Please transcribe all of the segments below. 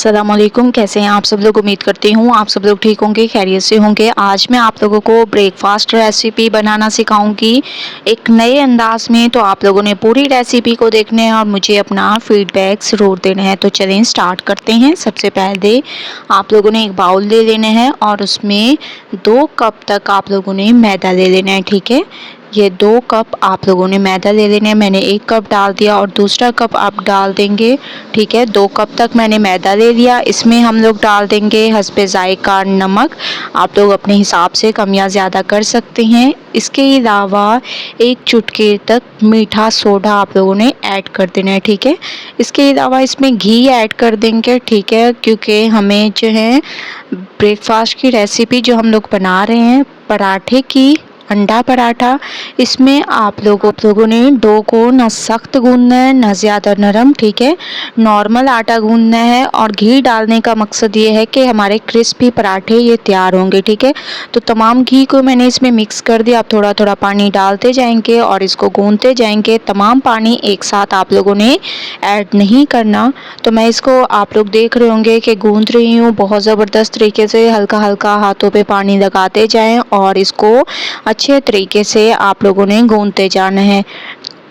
अस्सलाम वालेकुम। कैसे हैं आप सब लोग? उम्मीद करती हूँ आप सब लोग ठीक होंगे, खैरियत से होंगे। आज मैं आप लोगों को ब्रेकफास्ट रेसिपी बनाना सिखाऊंगी एक नए अंदाज में। तो आप लोगों ने पूरी रेसिपी को देखना है और मुझे अपना फीडबैक ज़रूर देना है। तो चलें स्टार्ट करते हैं। सबसे पहले आप लोगों ने एक बाउल ले लेना है और उसमें 2 कप तक आप लोगों ने मैदा ले लेना है। ठीक है, ये 2 कप आप लोगों ने मैदा ले लेना है। मैंने 1 कप डाल दिया और दूसरा कप आप डाल देंगे। ठीक है, 2 कप तक मैंने मैदा ले लिया। इसमें हम लोग डाल देंगे हस्बे ज़ायक़ा नमक। आप लोग अपने हिसाब से कम या ज़्यादा कर सकते हैं। इसके अलावा 1 चुटकी तक मीठा सोडा आप लोगों ने ऐड कर देना है। ठीक है, इसके अलावा इसमें घी ऐड कर देंगे। ठीक है, क्योंकि हमें जो है ब्रेकफास्ट की रेसिपी जो हम लोग बना रहे हैं पराठे की, अंडा पराठा, इसमें आप लोगों ने डो को ना सख्त गूंदना है ना ज़्यादा नरम। ठीक है, नॉर्मल आटा गूंदना है और घी डालने का मकसद ये है कि हमारे क्रिस्पी पराठे ये तैयार होंगे। ठीक है, तो तमाम घी को मैंने इसमें मिक्स कर दिया। आप थोड़ा थोड़ा पानी डालते जाएंगे और इसको गूंदते जाएंगे। तमाम पानी एक साथ आप लोगों ने ऐड नहीं करना। तो मैं इसको, आप लोग देख रहे होंगे कि गूंद रही हूँ बहुत ज़बरदस्त तरीके से। हल्का हल्का हाथों पे पानी लगाते जाएं और इसको अच्छे तरीके से आप लोगों ने गूंदते जाना है।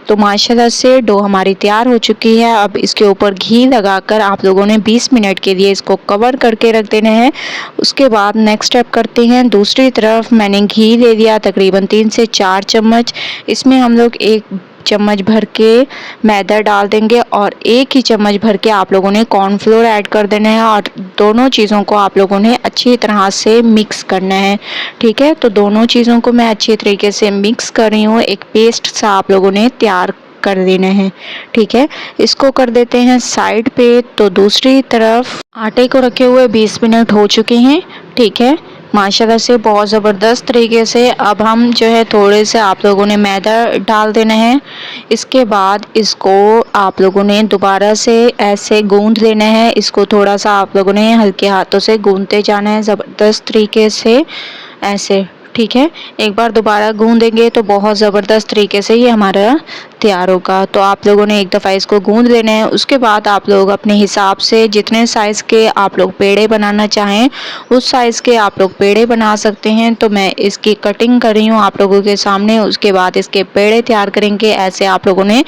तो माशाल्लाह से डो हमारी तैयार हो चुकी है। अब इसके ऊपर घी लगाकर आप लोगों ने 20 मिनट के लिए इसको कवर करके रख देना है। उसके बाद नेक्स्ट स्टेप करते हैं। दूसरी तरफ मैंने घी ले लिया तकरीबन 3 से 4 चम्मच। इसमें हम लोग 1 चम्मच भर के मैदा डाल देंगे और 1 ही चम्मच भर के आप लोगों ने कॉर्नफ्लोर ऐड कर देना है और दोनों चीज़ों को आप लोगों ने अच्छी तरह से मिक्स करना है। ठीक है, तो दोनों चीज़ों को मैं अच्छी तरीके से मिक्स कर रही हूँ। एक पेस्ट सा आप लोगों ने तैयार कर देना है। ठीक है, इसको कर देते हैं साइड पे। तो दूसरी तरफ आटे को रखे हुए 20 मिनट हो चुके हैं। ठीक है, माशाल्लाह से बहुत ज़बरदस्त तरीके से। अब हम जो है थोड़े से आप लोगों ने मैदा डाल देना है। इसके बाद इसको आप लोगों ने दोबारा से ऐसे गूंद लेना है। इसको थोड़ा सा आप लोगों ने हल्के हाथों से गूंदते जाना है ज़बरदस्त तरीके से ऐसे। ठीक है, एक बार दोबारा गूंदेंगे तो बहुत ज़बरदस्त तरीके से ये हमारा तैयार होगा। तो आप लोगों ने एक दफ़ा इसको गूंद लेना है। उसके बाद आप लोग अपने हिसाब से जितने साइज़ के आप लोग पेड़े बनाना चाहें उस साइज़ के आप लोग पेड़े बना सकते हैं। तो मैं इसकी कटिंग कर रही हूँ आप लोगों के सामने। उसके बाद इसके पेड़े तैयार करेंगे। ऐसे आप लोगों ने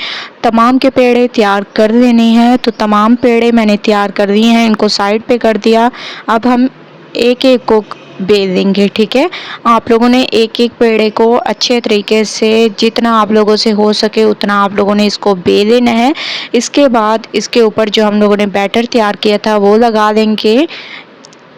तमाम के पेड़े तैयार कर लेने हैं। तो तमाम पेड़े मैंने तैयार कर दिए हैं, इनको साइड पे कर दिया। अब हम एक एक को बेल लेंगे। ठीक है, आप लोगों ने एक एक पेड़े को अच्छे तरीके से जितना आप लोगों से हो सके उतना आप लोगों ने इसको बेल लेना है। इसके बाद इसके ऊपर जो हम लोगों ने बैटर तैयार किया था वो लगा देंगे।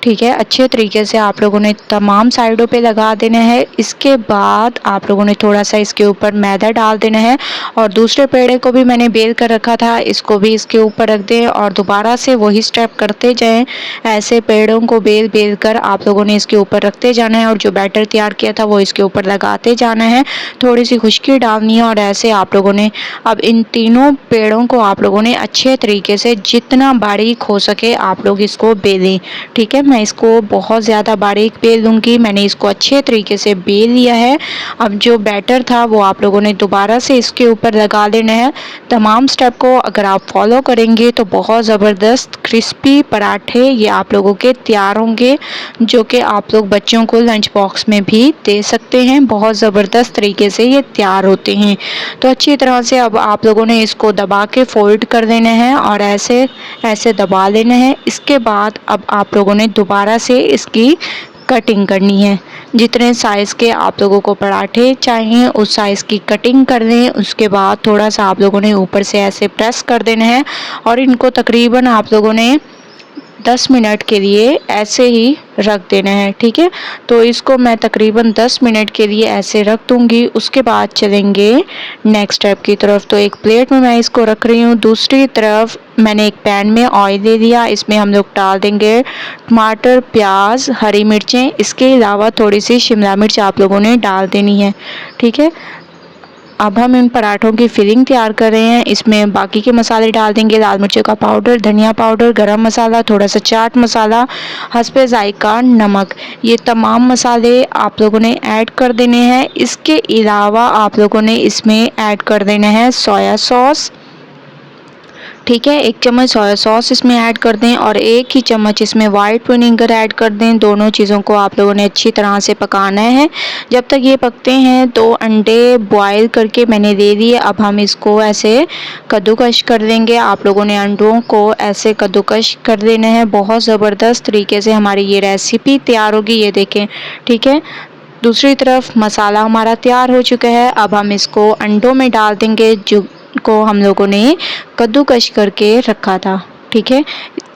ठीक है, अच्छे तरीके से आप लोगों ने तमाम साइडों पे लगा देना है। इसके बाद आप लोगों ने थोड़ा सा इसके ऊपर मैदा डाल देना है और दूसरे पेड़े को भी मैंने बेल कर रखा था, इसको भी इसके ऊपर रख दें और दोबारा से वही स्टेप करते जाएं। ऐसे पेड़ों को बेल बेल कर आप लोगों ने इसके ऊपर रखते जाना है और जो बैटर तैयार किया था वो इसके ऊपर लगाते जाना है। थोड़ी सी खुश्की डालनी है और ऐसे आप लोगों ने अब इन तीनों पेड़ों को आप लोगों ने अच्छे तरीके से जितना बारीक हो सके आप लोग इसको बेलें। ठीक है, मैं इसको बहुत ज़्यादा बारीक बेल लूँगी। मैंने इसको अच्छे तरीके से बेल लिया है। अब जो बैटर था वो आप लोगों ने दोबारा से इसके ऊपर लगा लेना है। तमाम स्टेप को अगर आप फॉलो करेंगे तो बहुत ज़बरदस्त क्रिस्पी पराठे ये आप लोगों के तैयार होंगे, जो कि आप लोग बच्चों को लंच बॉक्स में भी दे सकते हैं। बहुत ज़बरदस्त तरीके से ये तैयार होते हैं। तो अच्छी तरह से अब आप लोगों ने इसको दबा के फोल्ड कर देना है और ऐसे ऐसे दबा लेना है। इसके बाद अब आप लोगों ने दोबारा से इसकी कटिंग करनी है। जितने साइज़ के आप लोगों को पराठे चाहिए उस साइज़ की कटिंग कर लें। उसके बाद थोड़ा सा आप लोगों ने ऊपर से ऐसे प्रेस कर देना है और इनको तकरीबन आप लोगों ने 10 मिनट के लिए ऐसे ही रख देना है। ठीक है, तो इसको मैं तकरीबन 10 मिनट के लिए ऐसे रख दूंगी। उसके बाद चलेंगे नेक्स्ट स्टेप की तरफ। तो एक प्लेट में मैं इसको रख रही हूँ। दूसरी तरफ मैंने एक पैन में ऑयल ले लिया। इसमें हम लोग डाल देंगे टमाटर, प्याज, हरी मिर्चें। इसके अलावा थोड़ी सी शिमला मिर्च आप लोगों ने डाल देनी है। ठीक है, अब हम इन पराठों की फिलिंग तैयार कर रहे हैं। इसमें बाकी के मसाले डाल देंगे, लाल मिर्चों का पाउडर, धनिया पाउडर, गरम मसाला, थोड़ा सा चाट मसाला, हस्बे ज़ायक़ा नमक। ये तमाम मसाले आप लोगों ने ऐड कर देने हैं। इसके अलावा आप लोगों ने इसमें ऐड कर देना है सोया सॉस। ठीक है। 1 चम्मच सोया सॉस इसमें ऐड कर दें और 1 ही चम्मच इसमें वाइट विनेगर ऐड कर दें। दोनों चीज़ों को आप लोगों ने अच्छी तरह से पकाना है। जब तक ये पकते हैं तो अंडे बॉयल करके मैंने दे दिए। अब हम इसको ऐसे कद्दूकश कर देंगे। आप लोगों ने अंडों को ऐसे कद्दूकश कर देना है। बहुत ज़बरदस्त तरीके से हमारी ये रेसिपी तैयार होगी, ये देखें। ठीक है, दूसरी तरफ मसाला हमारा तैयार हो चुका है। अब हम इसको अंडों में डाल देंगे जो को हम लोगों ने कद्दूकश करके रखा था। ठीक है,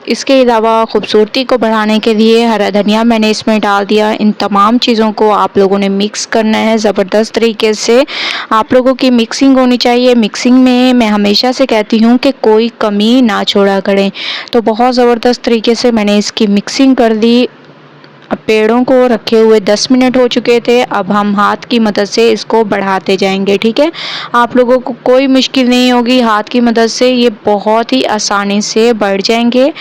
इसके अलावा खूबसूरती को बढ़ाने के लिए हरा धनिया मैंने इसमें डाल दिया। इन तमाम चीज़ों को आप लोगों ने मिक्स करना है ज़बरदस्त तरीके से। आप लोगों की मिक्सिंग होनी चाहिए। मिक्सिंग में मैं हमेशा से कहती हूँ कि कोई कमी ना छोड़ा करें। तो बहुत ज़बरदस्त तरीके से मैंने इसकी मिक्सिंग कर दी। अब पेड़ों को रखे हुए 10 मिनट हो चुके थे। अब हम हाथ की मदद से इसको बढ़ाते जाएंगे। ठीक है, आप लोगों को कोई मुश्किल नहीं होगी, हाथ की मदद से ये बहुत ही आसानी से बढ़ जाएंगे।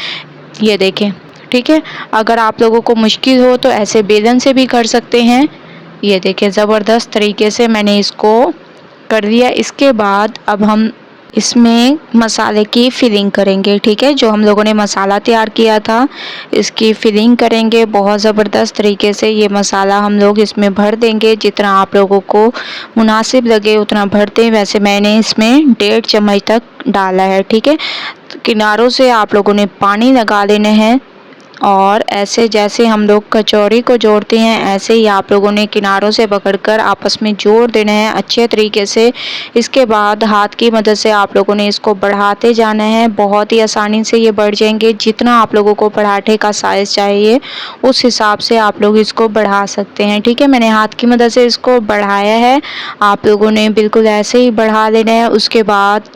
ये देखें। ठीक है, अगर आप लोगों को मुश्किल हो तो ऐसे बेलन से भी कर सकते हैं। ये देखें, ज़बरदस्त तरीके से मैंने इसको कर दिया। इसके बाद अब हम इसमें मसाले की फिलिंग करेंगे। ठीक है, जो हम लोगों ने मसाला तैयार किया था इसकी फिलिंग करेंगे बहुत ज़बरदस्त तरीके से। ये मसाला हम लोग इसमें भर देंगे, जितना आप लोगों को मुनासिब लगे उतना भरते हैं। वैसे मैंने इसमें 1.5 चम्मच तक डाला है। ठीक है, किनारों से आप लोगों ने पानी लगा लेना है और ऐसे जैसे हम लोग कचौरी को जोड़ते हैं ऐसे ही आप लोगों ने किनारों से पकड़कर आपस में जोड़ देना है अच्छे तरीके से। इसके बाद हाथ की मदद से आप लोगों ने इसको बढ़ाते जाना है। बहुत ही आसानी से ये बढ़ जाएंगे। जितना आप लोगों को पराठे का साइज़ चाहिए उस हिसाब से आप लोग इसको बढ़ा सकते हैं। ठीक है, मैंने हाथ की मदद से इसको बढ़ाया है। आप लोगों ने बिल्कुल ऐसे ही बढ़ा लेना है। उसके बाद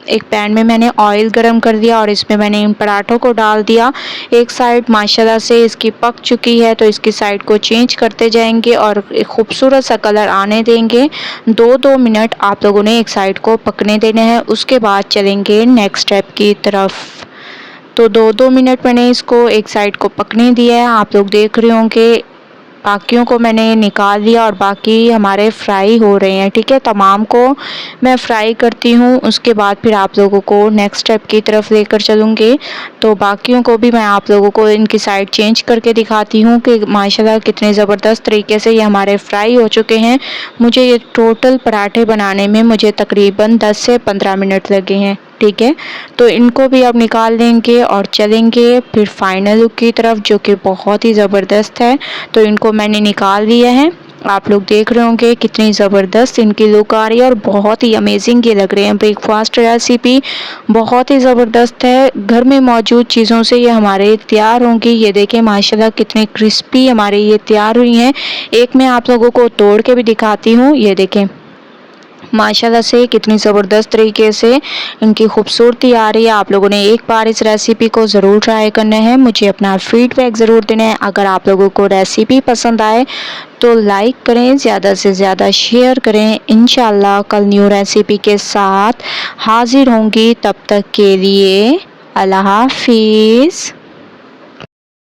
एक पैन में मैंने ऑयल गरम कर दिया और इसमें मैंने इन पराठों को डाल दिया। एक साइड माशाल्लाह से इसकी पक चुकी है तो इसकी साइड को चेंज करते जाएंगे और एक खूबसूरत सा कलर आने देंगे। 2-2 मिनट आप लोगों ने एक साइड को पकने देना है। उसके बाद चलेंगे नेक्स्ट स्टेप की तरफ। तो 2-2 मिनट मैंने इसको एक साइड को पकने दिया है। आप लोग देख रहे होंगे बाकियों को मैंने निकाल लिया और बाकी हमारे फ्राई हो रहे हैं। ठीक है, तमाम को मैं फ्राई करती हूँ। उसके बाद फिर आप लोगों को नेक्स्ट स्टेप की तरफ लेकर चलूँगी। तो बाकियों को भी मैं आप लोगों को इनकी साइड चेंज करके दिखाती हूँ कि माशाल्लाह कितने ज़बरदस्त तरीके से ये हमारे फ्राई हो चुके हैं। मुझे ये टोटल पराठे बनाने में मुझे तकरीबन 10 से 15 मिनट लगे हैं। ठीक है, तो इनको भी अब निकाल लेंगे और चलेंगे फिर फाइनल लुक की तरफ जो कि बहुत ही ज़बरदस्त है। तो इनको मैंने निकाल लिया है। आप लोग देख रहे होंगे कितनी ज़बरदस्त इनकी लुक आ रही है और बहुत ही अमेजिंग ये लग रहे हैं। ब्रेकफास्ट रेसिपी बहुत ही ज़बरदस्त है। घर में मौजूद चीज़ों से ये हमारे तैयार होंगी। ये देखें माशाल्लाह कितनी क्रिस्पी हमारे ये तैयार हुई हैं। एक मैं आप लोगों को तोड़ के भी दिखाती हूँ। ये देखें माशाल्लाह से कितनी ज़बरदस्त तरीके से इनकी खूबसूरती आ रही है। आप लोगों ने एक बार इस रेसिपी को ज़रूर ट्राई करना है। मुझे अपना फीडबैक ज़रूर देना है। अगर आप लोगों को रेसिपी पसंद आए तो लाइक करें, ज़्यादा से ज़्यादा शेयर करें। इंशाल्लाह कल न्यू रेसिपी के साथ हाजिर होंगी। तब तक के लिए अल्लाह हाफिज़।